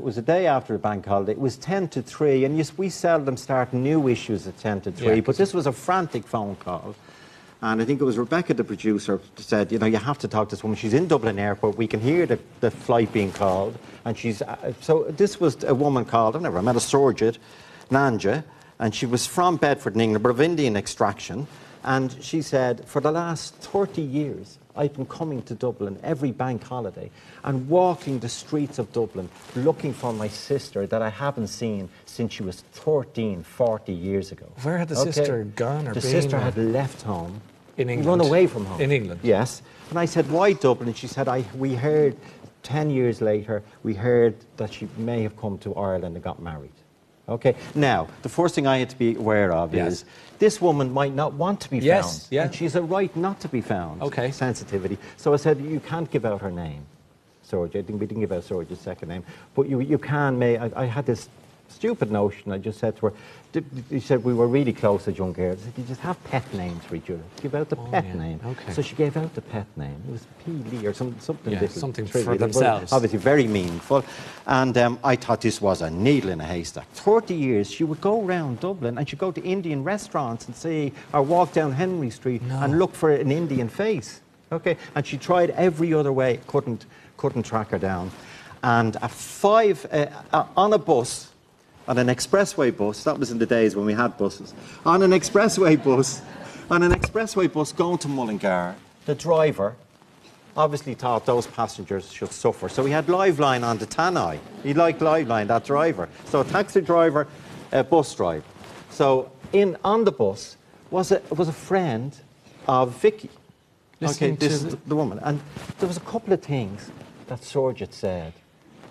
was a day after the bank holiday. It was 10 to 3, and we seldom start new issues at 10 to 3, but this was a frantic phone call. And I think it was Rebecca, the producer, said, you know, you have to talk to this woman. She's in Dublin Airport. We can hear the flight being called. And she's... so this was a woman called, I've never met a Surjit, Nandha, and she was from Bedford in England, but of Indian extraction. And she said, for the last 30 years, I've been coming to Dublin every bank holiday and walking the streets of Dublin looking for my sister that I haven't seen since she was 13, 40 years ago. Where had the sister gone or been? The sister had left home. In England? Run away from home. In England? Yes. And I said, why Dublin? And she said, we heard 10 years later, we heard that she may have come to Ireland and got married. Okay. Now, the first thing I had to be aware of is this woman might not want to be found. Yeah. And she's a right not to be found. Okay. Sensitivity. So I said, you can't give out her name. Surjit. We didn't give out Surjit's second name. But you can, I had this stupid notion. I just said to her, he said we were really close as young girls. I said, you just have pet names for each other. Give out the pet name. Okay. So she gave out the pet name. It was P. Lee or something different. Something trivial, for themselves. Obviously very meaningful. And I thought this was a needle in a haystack. 30 years, she would go around Dublin and she'd go to Indian restaurants and see, or walk down Henry Street and look for an Indian face. Okay. And she tried every other way, couldn't track her down. And at 5, on a bus, on an expressway bus, that was in the days when we had buses, on an expressway bus going to Mullingar, the driver obviously thought those passengers should suffer. So he had Liveline on the tannoy. He liked Liveline, that driver. So a taxi driver, a bus driver. So on the bus was a friend of Vicky. Listening the woman. And there was a couple of things that Surjit said.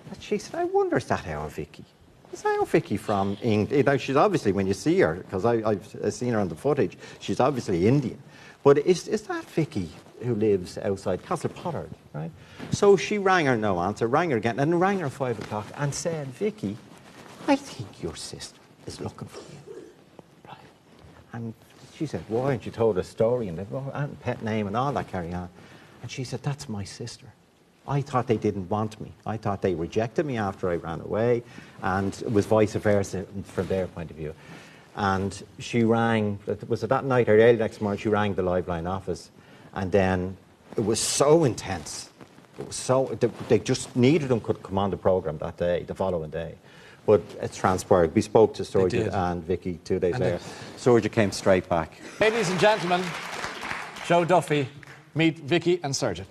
That she said, I wonder, is that our Vicky? Is that our Vicky from England? You know, she's obviously, when you see her, because I've seen her on the footage, she's obviously Indian. But is that Vicky who lives outside Castle Pollard, right? So she rang her, no answer, rang her again, and rang her at 5 o'clock and said, Vicky, I think your sister is looking for you. Right. And she said, why? And she told her story and pet name and all that carry on. And she said, that's my sister. I thought they didn't want me. I thought they rejected me after I ran away, and it was vice versa from their point of view. And she rang, was it that night or early next morning, she rang the Liveline office, and then it was so intense. It was so, they just needed them could come on the programme that day, the following day. But it transpired. We spoke to Surjit and Vicky 2 days later. Surjit came straight back. Ladies and gentlemen, Joe Duffy, meet Vicky and Surjit.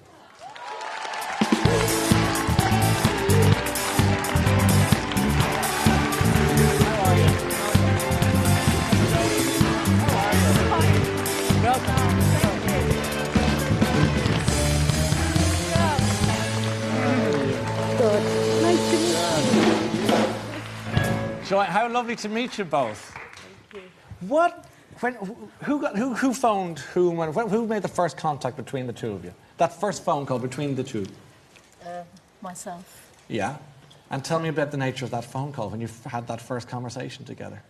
So, how lovely to meet you both. Thank you. Who phoned whom? Who made the first contact between the two of you? That first phone call between the two? Myself. Yeah. And tell me about the nature of that phone call when you had that first conversation together.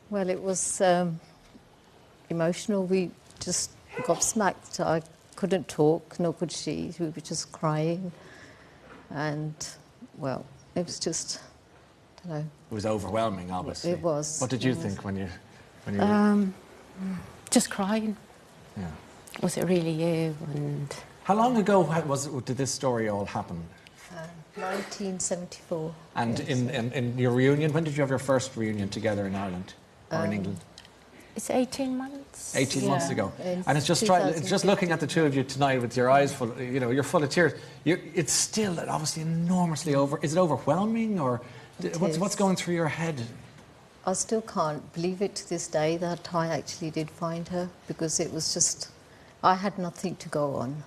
Well, it was emotional. We just got smacked. I couldn't talk, nor could she. We were just crying. And, well, it was just... No. It was overwhelming, obviously. It was. What did you think when you were... Just crying. Yeah. Was it really you? And how long ago did this story all happen? 1974. And yes. in your reunion, when did you have your first reunion together in Ireland or in England? It's 18 months. 18 months ago. And it's just looking at the two of you tonight with your eyes full, you know, you're full of tears. It's still obviously enormously is it overwhelming, or what's going through your head? I still can't believe it to this day that I actually did find her, because it was just, I had nothing to go on.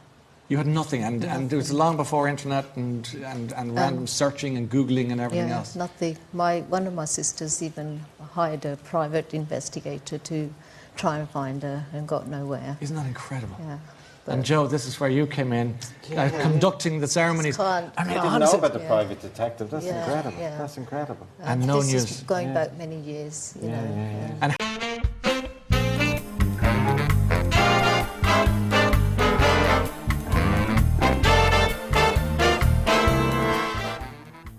You had nothing, and it was long before internet and random searching and Googling and everything else. Nothing. One of my sisters even hired a private investigator to try and find her and got nowhere. Isn't that incredible? Yeah. And Joe, this is where you came in, conducting the ceremonies. I didn't know about the private detective. That's incredible. Yeah. That's incredible. And no news. Going back many years, you know. And